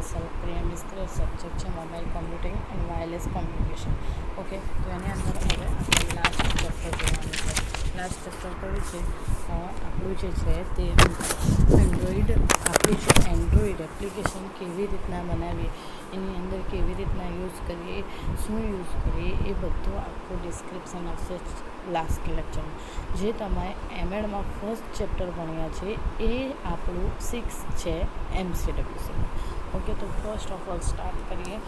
SL પ્રિયમિસ્ત્ર subject છે mobile computing and wireless communication. Okay, તો એની અંદર હવે આપણે લાસ્ટ ચેપ્ટર જોવાનું છે. લાસ્ટ ચેપ્ટર કયું છે? આપણું જે છે તે એન્ડ્રોઈડ એપ્લિકેશન કેવી રીતના બનાવીએ, એની અંદર કેવી રીતના યુઝ કરીએ, શું યુઝ કરીએ, એ બધું આખું ડિસ્ક્રિપ્શન આવશે લાસ્ટ લેક્ચરમાં. જે તમે એમએડમાં ફર્સ્ટ ચેપ્ટર ભણ્યા છે એ આપણું 6 છે MCWCમાં. ઓકે, તો ફર્સ્ટ ઓફ ઓલ સ્ટાર્ટ કરીએ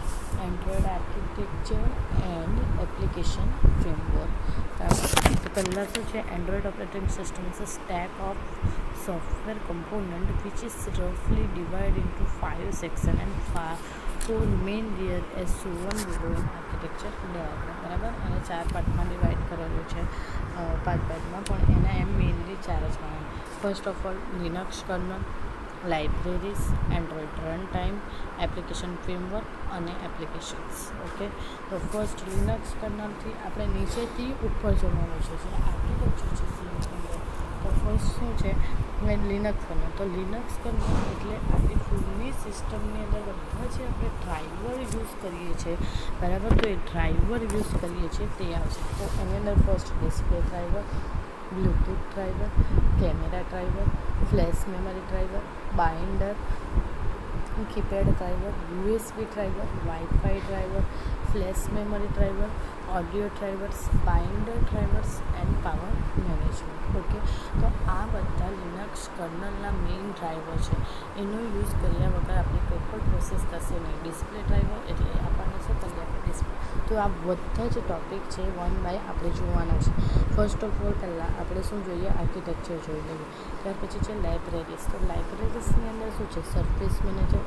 Android architecture and application framework. તો પહેલાં શું છે? Android operating system is a stack of software component which is roughly divided into 5 sections and 4 main layers as shown below in architecture diagram. બરાબર, અને 4 પાર્ટમાં divide કરેલું છે, 5 પાર્ટમાં, પણ એના એમ મેઇનલી 4 જ ગણાય. First of all Linux kernel, libraries, Android run time, application framework અને applications. Okay, તો ફર્સ્ટ લિનક્સ કર્નલથી આપણે નીચેથી ઉપર જવાનું છે, જે આર્કિટેક્ચર છે લિનક્સ. તો ફર્સ્ટ શું છે? Linux kernel. તો લિનક્સ કર્નલ એટલે આપણી ફૂલની સિસ્ટમની અંદર બધા જે આપણે ડ્રાઈવર યુઝ કરીએ છીએ, બરાબર, તો એ ડ્રાઈવર યુઝ કરીએ છીએ તે આવશે. તો એની અંદર first display driver, Bluetooth driver, camera driver, flash memory driver, binder, keypad driver, USB driver, wifi driver, flash memory driver, audio drivers, binder drivers end power management. Okay, તો આ બધા લિનક્સ કર્નલના મેઇન ડ્રાઈવર છે. એનો use કર્યા વગર આપણી કોઈ પણ પ્રોસેસ થશે નહીં. ડિસ્પ્લે ડ્રાઈવર એટલે આપણને શું કરીએ આપણે ડિસ્પ્લે. તો આ બધા જ ટોપિક છે 1 બાય આપણે જોવાના છે. ફર્સ્ટ ઓફ ઓલ પહેલાં આપણે શું જોઈએ? આર્કિટેક્ચર જોઈ લઈએ. ત્યાર પછી છે લાઇબ્રેરીઝ. તો લાઇબ્રેરીઝની અંદર શું છે? Surface manager,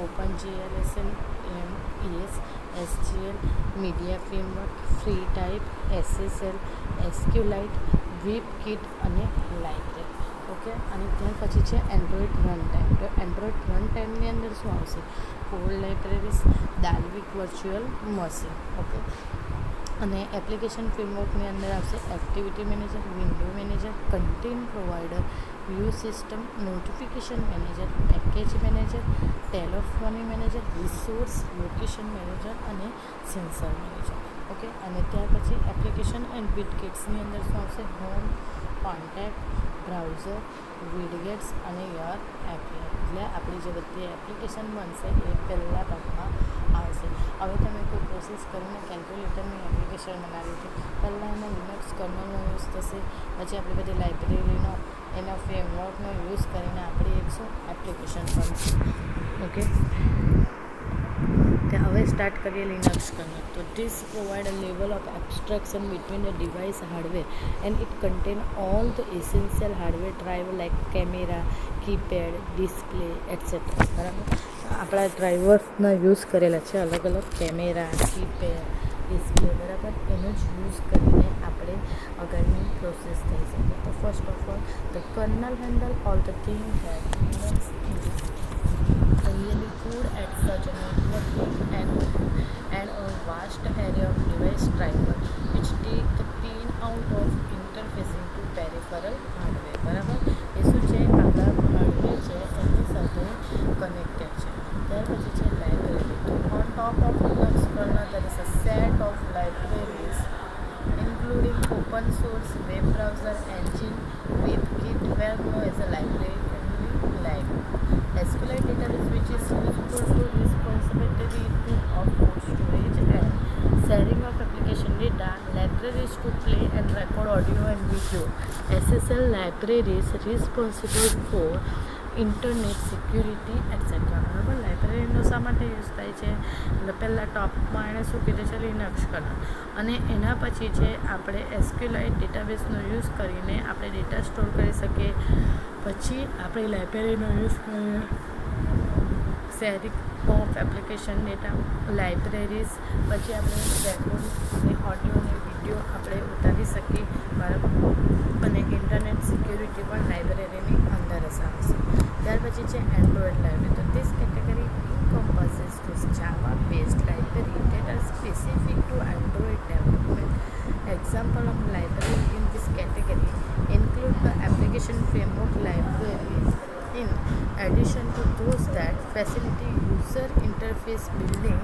OpenGLSN, ES, SGL, media framework, free type, SSL, SQLite, WebKit અને લાઇબ્રેરી. ઓકે, અને ત્યાર પછી છે એન્ડ્રોઈડ રન ટાઈમ. તો એન્ડ્રોઈડ રન ટાઈમની અંદર શું આવશે? Code libraries, Dalvik virtual machine. Okay, અને એપ્લિકેશન ફ્રેમવર્કની અંદર આવશે activity manager, window manager, content provider, view system, notification manager, package manager, telephony manager, resource location manager અને સેન્સર મેનેજર. ઓકે, અને ત્યાર પછી એપ્લિકેશન એન્ડ વિડગેટ્સની અંદર શું આવશે? હોમ, કોન્ટેક્ટ, બ્રાઉઝર, વિડગેટ્સ અને યર એપીઆઈ. એટલે આપણી જે બધી એપ્લિકેશન બનશે એ પહેલા ભાગમાં આવશે. હવે તમે કોઈ પ્રોસેસ કરીને કેલ્ક્યુલેટરની એપ્લિકેશન બનાવી હતી, પહેલાં એમાં લિનક્સ કર્નલનો યુઝ થશે, પછી આપણી બધી લાઇબ્રેરીનો એના ફ્રેમવર્કનો યુઝ કરીને આપણી એક શું એપ્લિકેશન બનશે. ઓકે, હવે સ્ટાર્ટ કરીએ લિનક્સ કર્નલ. તો this provide a level of abstraction between the device hardware and it contain all the essential hardware driver like camera, keypad, display etcetera. બરાબર, આપણા ડ્રાઈવર્સના યુઝ કરેલા છે અલગ અલગ કેમેરા, કીપેડ, ડિસ્પ્લે. બરાબર, એનો જ યુઝ કરીને આપણે આગળની પ્રોસેસ થઈ શકે. તો first of all the kernel handle all the thing that Linux really good at such a networking and a vast array of device driver which take the pain out of interfacing to peripheral hardware. બરાબર, એ શું છે? આપણા hardware છે એની સાથે connected છે. ત્યાર પછી છે લાઇબ્રેરી. તો on top of Linux kernel there is a set of libraries including open source web browser engine, WebKit, where known as a library SQLite database which is useful for responsibility of code storage and sharing of application data, libraries to play and record audio and video, SSL libraries responsible for internet security etcetera. બરાબર, લાઇબ્રેરીનો શા માટે use થાય છે? એટલે પહેલાં ટોપમાં એણે શું કીધું છે? Linux kernel. અને એના પછી છે આપણે SQLite ડેટાબેઝનો યુઝ કરીને આપણે ડેટા સ્ટોર કરી શકીએ. પછી આપણે લાઇબ્રેરીનો યુઝ કરીએ sharing of application data, libraries. પછી આપણે રેકોર્ડ અને ઓડિયો અને વિડીયો આપણે ઉતારી શકીએ. બરાબર, અને ઇન્ટરનેટ સિક્યુરિટી પણ લાઇબ્રેરીની અંદર જ આવશે. ત્યાર પછી છે એન્ડ્રોઈડ લાઇબ્રેરી. તો this category encompasses those Java-based library that are specific to Android development. Example of library in this category include the application framework library In addition to those that facilitate user interface building,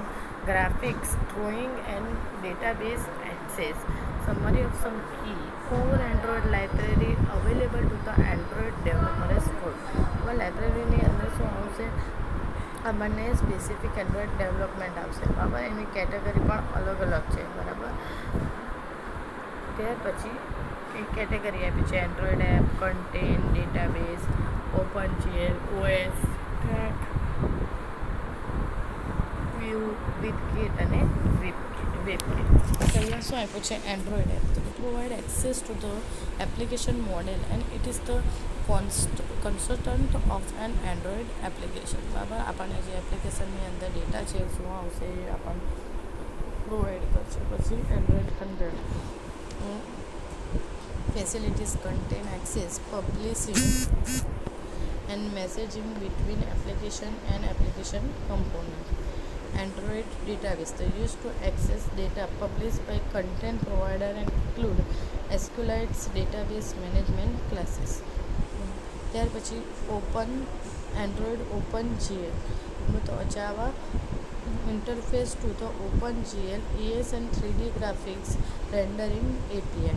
graphics, drawing, and database access. Summary of some key core Android library available to the Android developers code. હવે લાઇબ્રેરીની અંદર શું આવશે? આપણને specific Android development આવશે, બરાબર. એની category પણ અલગ અલગ છે, બરાબર. ત્યાર પછી એક કેટેગરી આપી છે Android app, content, database, OpenGL, OS, track, view, widget અને વેબકિટ. પહેલાં શું આપ્યું છે? Android app. તો provide access to the application model and it is the consultant of an Android application. બરાબર. આપણને જે એપ્લિકેશનની અંદર ડેટા છે શું આવશે એ આપણને પ્રોવાઈડ કરશે. પછી Android content facilities contain access, publishing and messaging between application and application component. Android database, they used to access data published by content provider and include SQLite database management classes. ત્યાર પછી Android OpenGL, તો Java interface to the OpenGL ES and 3D graphics rendering API.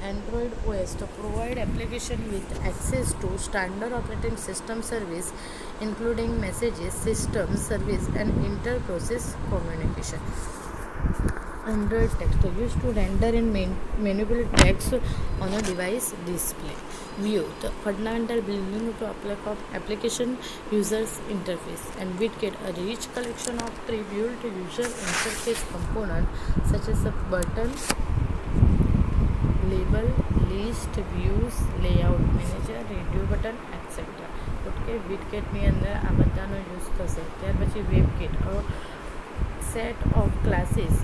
Android OS to provide application with access to standard operating system service including messages, system service and inter-process communication. Android text to use to render and manipulate text on a device display. View the fundamental building to application users interface. And WidKit, a rich collection of pre-built user interface components such as a button, label, list, views, layout manager, radio button, etc. Okay, WidKitની અંદર આ બધાનો use થશે. ત્યાર પછી WebKit, a set of classes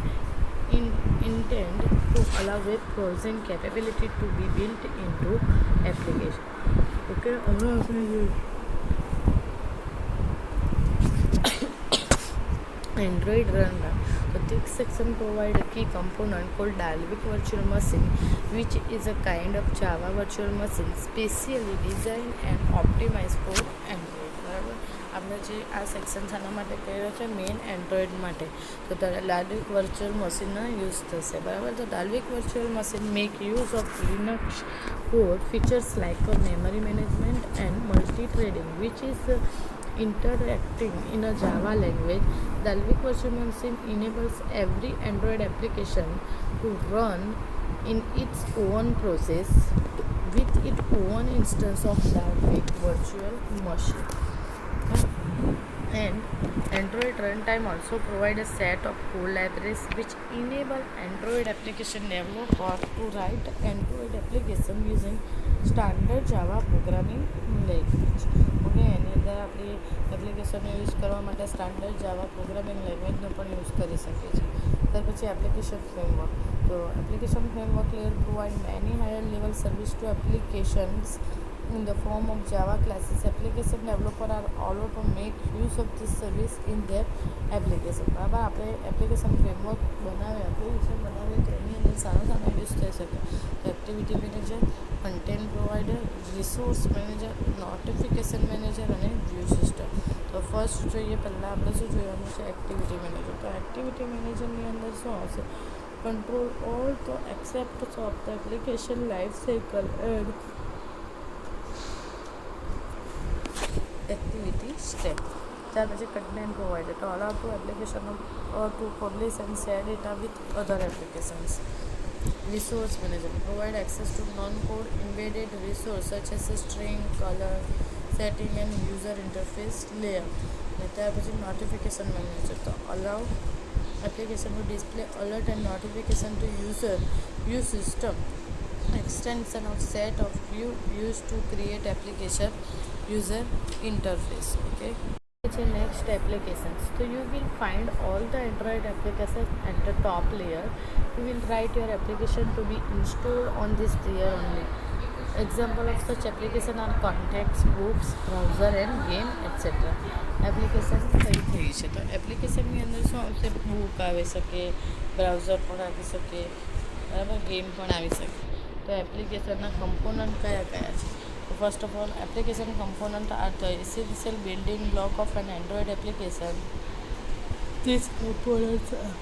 intend to allow web browsing capability to be built into application. Okay, હવે આપણે Android Runner. So this section provides a key component called Dalvik Virtual Machine, which is a kind of Java virtual machine specially designed and optimized for Android. બરાબર. આપણે જે આ section શાના માટે કર્યો છે? મેઇન એન્ડ્રોઈડ માટે. તો Dalvik વર્ચ્યુઅલ મશીનનો યુઝ થશે, બરાબર. તો Dalvik virtual machine make use of Linux core features like memory management and multi-threading which is interacting in a Java language. Dalvik Virtual Machine enables every Android application to run in its own process with its own instance of Dalvik Virtual Machine. And Android Runtime also provides a set of core libraries which enable Android application developers to write Android application using standard Java programming language. Okay, એની અંદર આપણી એપ્લિકેશનનો use કરવા માટે standard જાવા programming લેંગ્વેજનો પણ use કરી શકીએ છીએ. ત્યાર પછી એપ્લિકેશન ફ્રેમવર્ક. તો application framework layer provide many higher level service two applications in the form of Java classes. Application developer are allowed to make use of this service in their application. બરાબર. આપણે application framework બનાવીએ, application બનાવીએ તો એની અંદર સારા use થઈ શકે. Activity manager, content provider, resource manager, notification manager અને view system. તો ફર્સ્ટ જોઈએ, પહેલાં આપણે શું જોવાનું છે? Activity manager. તો એક્ટિવિટી મેનેજરની અંદર શું આવશે? Control all the aspects of the application life cycle and activity step. ત્યાર પછી content provider to allow to application to publish and share data with other applications. Resource manager provide access to non-code embedded resource such as string, color, setting and user interface layer. ત્યાર પછી notification manager to allow application to display alert and notification to view system extension of set of view used to create application user interface. Okay, next applications. So you will find all the Android applications at the top layer. You will write your application to be installed on this layer only. Example of such application are contacts, books, browser and game etc. Application કઈ થઈ છે? તો એપ્લિકેશનની અંદર શું આવશે? Book આવી શકે, બ્રાઉઝર પણ આવી શકે, બરાબર, ગેમ પણ આવી શકે. તો એપ્લિકેશનના કમ્પોનન્ટ કયા કયા છે? તો First of all, application components are the essential building block of an Android application. These components are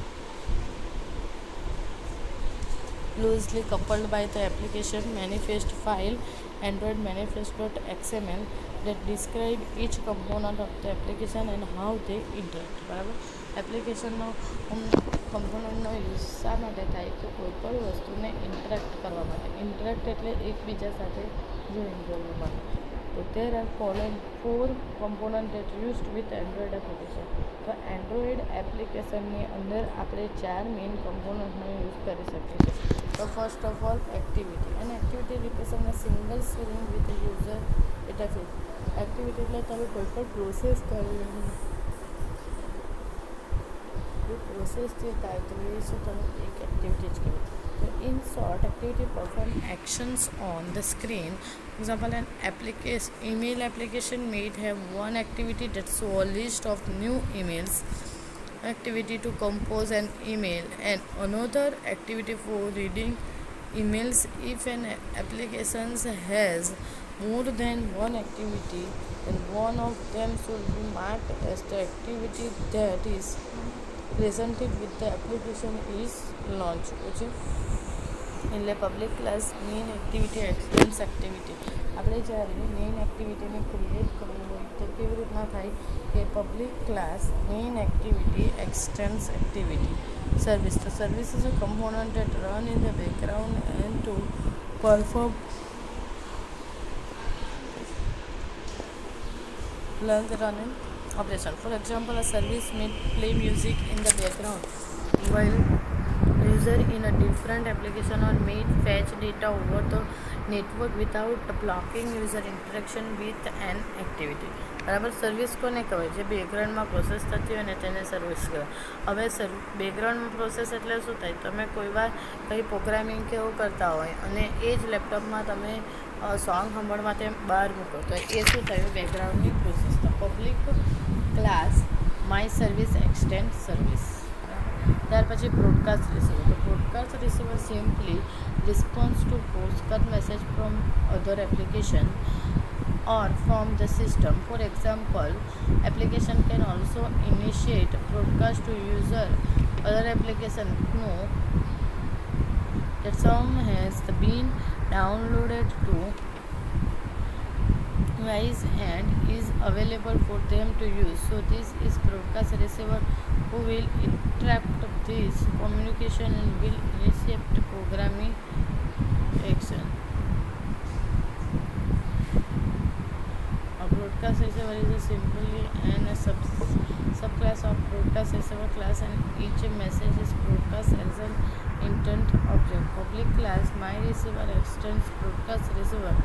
loosely coupled by the application manifest file, Android manifest.xml, that describe each component of the application and how they interact. બરાબર. એપ્લિકેશનનો કમ્પોનન્ટનો use શા માટે થાય તો કોઈ પણ વસ્તુને interact કરવા માટે. ઇન્ટરેક્ટ એટલે એકબીજા સાથે જોઈન કરવા માટે. તો there are following 4 components that used with Android application. તો એન્ડ્રોઈડ એપ્લિકેશનની અંદર આપણે 4 મેઇન કમ્પોનન્ટનો યુઝ કરી શકીએ છીએ. તો ફર્સ્ટ ઓફ ઓલ એક્ટિવિટી, અને activity represent a single screen with user interface. Activity એટલે તમે કોઈ પણ પ્રોસેસ કરી પ્રોસેસ જે થાય તો એ શું તમે એક એક્ટિવિટી જ કહેવાય. So in short, activity perform actions on the screen. For example, an email application may have one activity that show a list of new emails, activity to compose an email, and another activity for reading emails. If an application has more than one activity, then one of them should be marked as the activity that is presented with the application is launched. એટલે public class main activity extends activity. આપણે જ્યારે main એક્ટિવિટીને create કરવું હોય તો કેવી રીતના થાય કે public class main activity extends activity service. તો service is a component that run in the background and to perform running operation. For example, a service may play music in the background while user in a different application or may fetch data over the network without blocking user interaction with an activity. બરાબર. Service કોને કહેવાય? જે બેકગ્રાઉન્ડમાં process થતી હોય ને તેને service કહેવાય. હવે બેકગ્રાઉન્ડમાં પ્રોસેસ એટલે શું થાય? તમે કોઈ વાર કંઈ પ્રોગ્રામિંગ કે એવું કરતા હોય અને એ જ લેપટોપમાં તમે સોંગ સાંભળવા તેમ બહાર મૂકો તો એ શું થયું? બેકગ્રાઉન્ડની પ્રોસેસ. તો public class my service extend service. ત્યાર પછી બ્રોડકાસ્ટ રિસીવર. તો broadcast receiver simply response to podcast message from other application or from the system. For example, application can also initiate broadcast to user other application know that some has been downloaded to device and is available for them to use. So this is broadcast receiver who will interrupt this communication and will initiate programming action. A broadcast receiver is a simply and a subclass of broadcast receiver class, and each message is broadcast as an intent object. Public class my receiver extends broadcast receiver.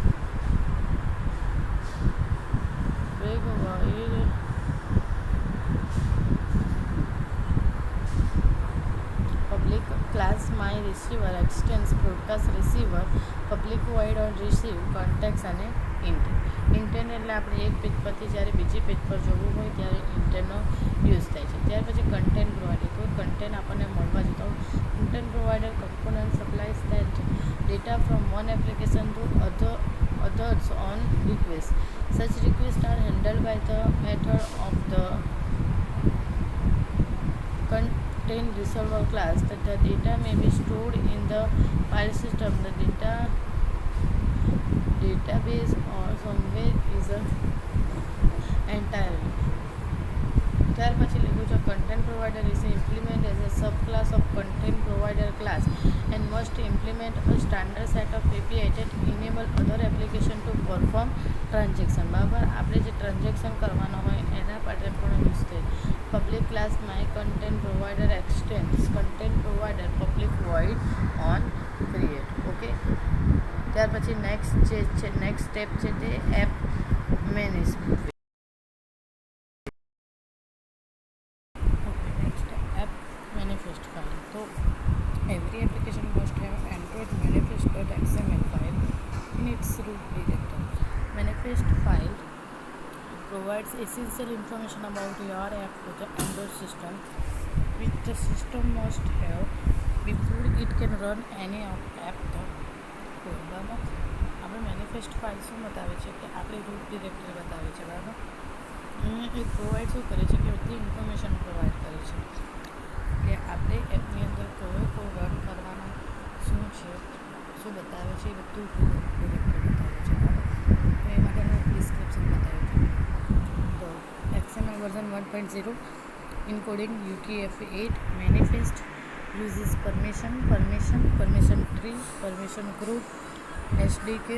Public class my receiver extends broadcast receiver public wide or receive contacts અને intent. Intent એટલે આપણે એક page પરથી જ્યારે બીજી page પર જવું હોય ત્યારે ઇન્ટેન્ટનો યુઝ થાય છે. ત્યાર પછી કન્ટેન્ટ પ્રોવાઈડર. કોઈ કન્ટેન્ટ આપણને મળવા જતો content provider component supplies that data from one application to others on request. Such requests are handled by the method of the content resolver class. That the data may be stored in the file system, the database or somewhere is entirely. ત્યાર પછી લખ્યું છે content provider is implemented as a subclass of content provider class and must implement a standard set of API that enable other application to perform transaction. બરાબર. આપણે જે transaction કરવાનો હોય એના માટે પણ યુઝ થાય. Public class my content provider extends content provider public void on create. Okay. ત્યાર પછી નેક્સ્ટ સ્ટેપ છે તે app management. Manifest file. So every application must have Android manifest.xml file in its root directory. Manifest file provides essential information about your app to the Android system, which the system must have before it can run any app. બરાબર. આપણે હવે manifest file શું બતાવે છે કે આપણી route directory બતાવે છે, બરાબર. એ પ્રોવાઈડ શું કરે છે કે બધી ઇન્ફોર્મેશન પ્રોવાઈડ કરે છે કે આપણે એપની અંદર કોઈ રન કરવાના શું છે, શું બતાવે છે, એ બધું ડિરેક્ટરી બતાવે છે, બરાબર. તો એ માટેનું ડિસ્ક્રિપ્શન બતાવ્યું છે. તો XML version 1.0 encoding UTF-8 manifest uses permission tree, permission group, SDK,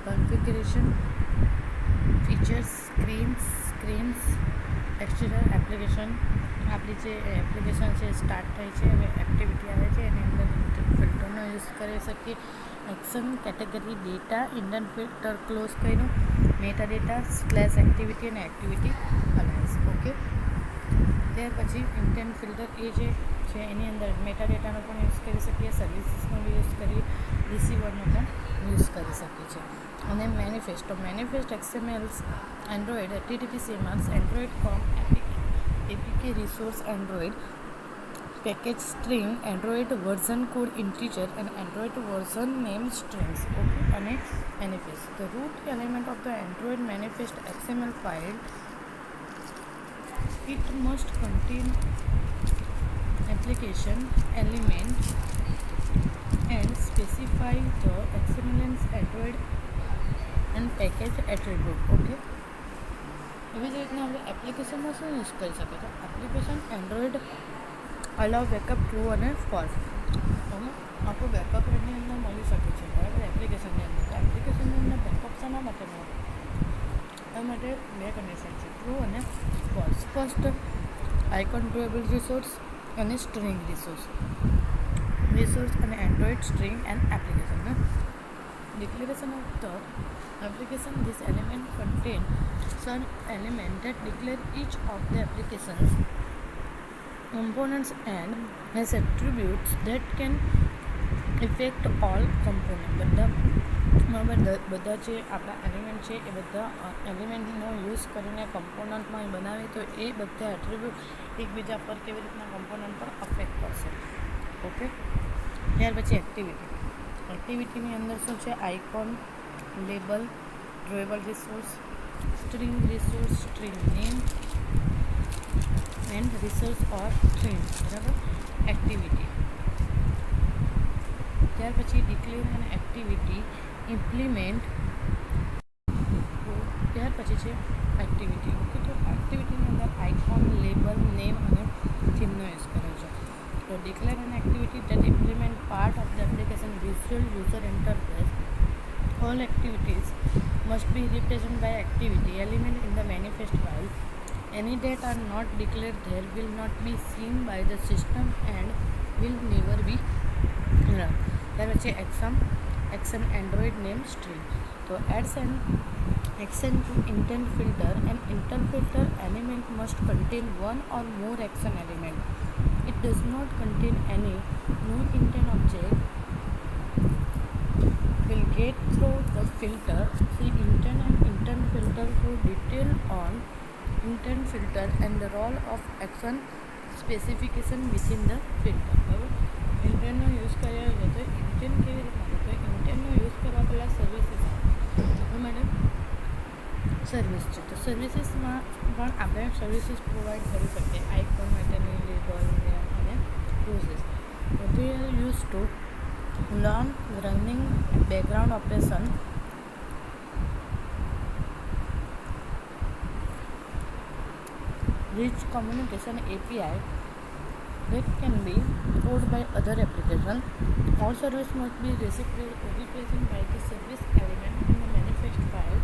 configuration, features, screens, textural application. આપણી જે એપ્લિકેશન છે સ્ટાર્ટ થાય છે, હવે એક્ટિવિટી આવે છે, એની અંદર ફિલ્ટરનો યુઝ કરી શકીએ. Action, category, data, intent filter close કર્યું, મેટા ડેટા / એક્ટિવિટી અને એક્ટિવિટી અલાયન્સ. ઓકે, ત્યાર પછી ઇન્ટેન્ટ ફિલ્ટર એ જે છે એની અંદર મેટા ડેટાનો પણ યુઝ કરી શકીએ, સર્વિસીસનો યુઝ કરીએ, રિસીવરનો પણ યુઝ કરી શકીએ છીએ. અને manifest XMLs Android HTTP CMS Android com APK resource Android package string Android version code integer અને Android version name strings. Okay, અને manifest the root element of the Android manifest XML file. It must contain application element and specify the XML's Android and package attribute. Okay, એવી જ રીતના આપણે એપ્લિકેશનમાં શું use કરી શકીએ? તો application Android allow backup true અને ફોલ્સ. હવે આપણું બેકઅપ એની અંદર મળી શકે છે, બરાબર, એપ્લિકેશનની અંદર. તો એપ્લિકેશનની અંદર બેકઅપ શાના માટે મળે? એ માટે બે કન્ડિશન છે, ટ્રુ અને ફોલ્સ. ફર્સ્ટ, આઇકોન ડ્યુએબલ રિસોર્સ અને સ્ટ્રિંગ રિસોર્સ અને Android string and application. Declaration of the application. This element contains some element that declare each of the application's components and has attributes that can affect all components. બધા જે આપણા element છે એ બધા એલિમેન્ટનો use કરીને કમ્પોનન્ટમાં બનાવે તો એ બધા એટ્રીબ્યુટ એકબીજા પર કેવી રીતના કમ્પોનન્ટ પર અફેક્ટ કરશે. ઓકે, ત્યાર પછી એક્ટિવિટીની અંદર શું છે? Icon, label, drawable resource, string resource, string name and resource or string, બરાબર. એક્ટિવિટી, ત્યાર પછી ડિક્લેર અને એક્ટિવિટી ઇમ્પ્લિમેન્ટ. ત્યાર પછી છે એક્ટિવિટી. ઓકે, તો એક્ટિવિટીની અંદર આઇકોન, લેબલ, નેમ અને થીમનો યુઝ કરે છે. તો declare an activity that implement part of the application visual user interface. All activities must be represented by activity element in the manifest file. Any that are not declared there will not be seen by the system and will never be run. ત્યાર પછી action android name string. તો adds an action to intent filter. An intent filter element must contain one or more action element. It does not contain any non-intent object will get through the filter. See intent and intent filter for detail on intent filter and the role of action specification within the filter. બરાબર, ઇન્ટેન્ટનો use કર્યા છે તો intent કેવી રીતના? તો ઇન્ટેન્ટનો use કરવા પહેલાં services માટે સર્વિસ છે. તો સર્વિસીસમાં પણ આપણે સર્વિસીસ પ્રોવાઈડ કરી શકીએ, આઇકોન માટેની, લેબલ અને clauses. they are used to learn running background operation rich communication API that can be called by other application. All service must be represented by the service element in the manifest file.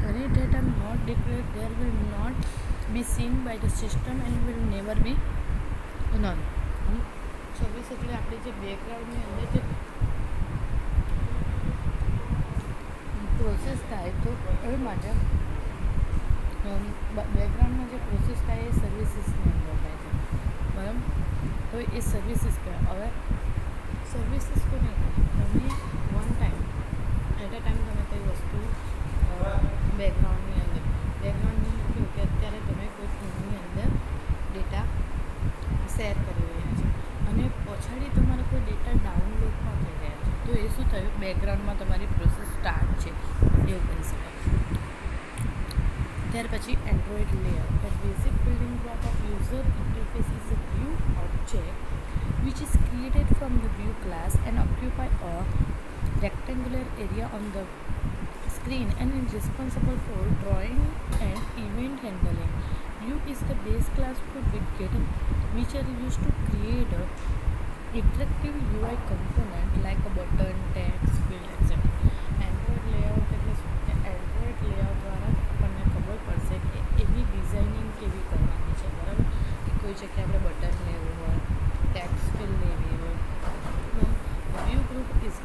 Any data not declared there will not be seen by the system and will never be none. Service એટલે આપણી જે બેકગ્રાઉન્ડની અંદર જે process થાય તો એ માટે બેકગ્રાઉન્ડમાં જે process થાય એ સર્વિસીસની અંદર થાય છે, બરાબર. તો એ સર્વિસીસ કહેવાય. હવે સર્વિસીસ કોને કહેવાય? તમે one time at a time તમે કઈ વસ્તુ બેકગ્રાઉન્ડની અંદર કેવું કે અત્યારે તમે કોઈ ફોનની અંદર ડેટા શેર કરી રહ્યા છો અને પછાડી તમારો કોઈ ડેટા ડાઉનલોડ પણ થઈ રહ્યા છે, તો એ શું થયું બેકગ્રાઉન્ડમાં તમારી પ્રોસેસ સ્ટાર્ટ છે એવું કરી શકાય. ત્યાર પછી Android layout. The basic building block of user interface is a view object which is created from the view class and occupy a rectangular area on the screen and is responsible for drawing and event handling. View is the base class for widget which are used to create a interactive UI component like a button, text, field, etc. Android layout એટલે શું કે Android layout દ્વારા આપણને ખબર પડશે કે એવી designing કેવી કરવાની છે, બરાબર. કે કોઈ જગ્યાએ આપણે બટન લેવું હોય, ટેક્સ્ટ ફિલ્ડ લેવી હોય. View group is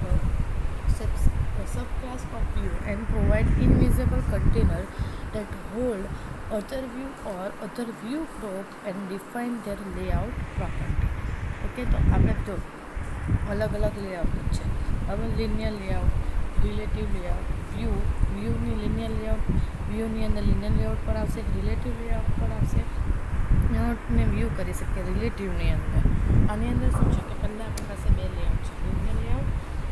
a subclass of view and provide invisible container that hold other view or other view group and define their layout property. Okay, તો આપણે જો અલગ અલગ લેઆઉટ છે. હવે લિનિયર લેઆઉટ, રિલેટિવ લેઆઉટ, વ્યૂની લિનિયર લેઆઉટ, વ્યૂની અંદર લિનિયર લેઆઉટ પર આવશે, રિલેટિવ લેઆઉટ પર આવશે. લેઆઉટને વ્યૂ કરી શકીએ રિલેટિવની અંદર. આની અંદર શું છે કે પહેલાં આપણી પાસે બે લેઆઉટ છે, લિનિયર લેઆઉટ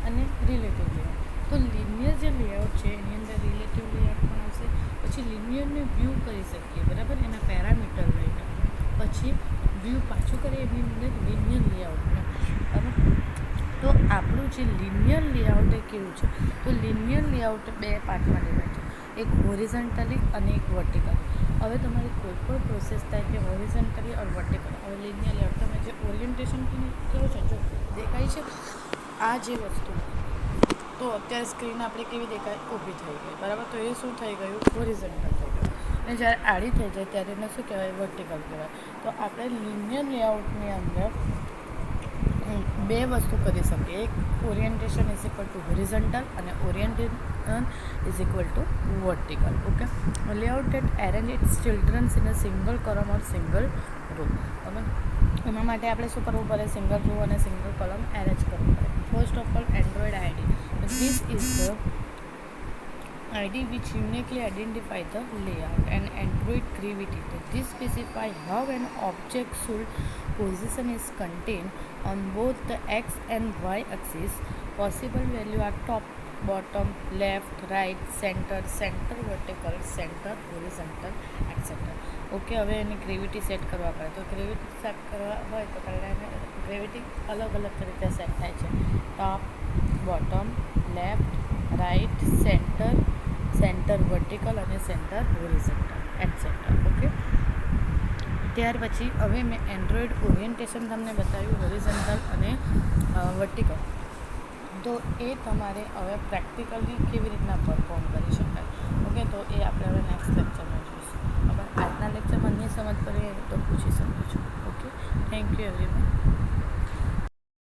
અને રિલેટિવ લેઆઉટ. તો લિનિયર જે લેઆઉટ છે એની અંદર રિલેટિવ લેઆઉટ પણ આવશે. પછી લિનિયરને વ્યૂ કરી શકીએ, બરાબર, એના પેરામીટર લઈને. પછી વ્યૂ પાછું કરીએ એની અંદર લિનિયર લેઆઉટને, બરાબર. તો આપણું જે લિનિયર લેઆઉટ એ કેવું છે, તો લિનિયર લેઆઉટ બે પાર્ટમાં ડિવાઈડ છે, એક હોરિઝોન્ટલી અને એક વર્ટિકલી. હવે તમારી કોઈ પણ પ્રોસેસ થાય કે હોરિઝોન્ટલી ઓર વર્ટિકલ. હવે લિનિયર લેઆઉટ તમે જે ઓરિએન્ટેશન કરો છો, જો દેખાય છે આ જે વસ્તુ, તો અત્યારે સ્ક્રીન આપણે કેવી દેખાય, ઊભી થઈ ગઈ, બરાબર. તો એ શું થઈ ગયું, હોરિઝોન્ટલ થઈ ગયું. અને જ્યારે આડી થઈ જાય ત્યારે એને શું કહેવાય, વર્ટિકલ કહેવાય. તો આપણે લિનિયર લેઆઉટની અંદર બે વસ્તુ કરી શકીએ, એક orientation is equal to horizontal અને orientation is equal to vertical. Okay, layout at arrange its childrens in a single column or single row. હવે એના માટે આપણે શું કરવું પડે, સિંગલ રો અને સિંગલ કોલમ એરેન્જ કરવું પડે. First of all Android ID. This is the ID which uniquely identify the layout and Android Gravity. This specify how an object should position is contained on both the X and Y axis. Possible value are top, bottom, left, right, center, center vertical, center horizontal, etc. Okay, હવે એની gravity set કરવા પડે. તો gravity set કરવા હોય તો પહેલાં એને gravity અલગ અલગ રીતે સેટ થાય છે. Top, bottom, left, right, center vertical અને સેન્ટર હોરિઝોન્ટલ, એટસેટ્રા. ઓકે, ત્યાર પછી હવે મેં એન્ડ્રોઇડ ઓરિએન્ટેશન તમને બતાવ્યું, હોરિઝોન્ટલ અને વર્ટિકલ. તો એ તમારે હવે પ્રેક્ટિકલી કેવી રીતના પરફોર્મ કરી શકાય. ઓકે, તો એ આપણે હવે નેક્સ્ટ લેક્ચરમાં જોઈશું. હવે આજના લેક્ચરમાં નહીં સમજ પડે તો પૂછી શકો છો. Okay, thank you everyone.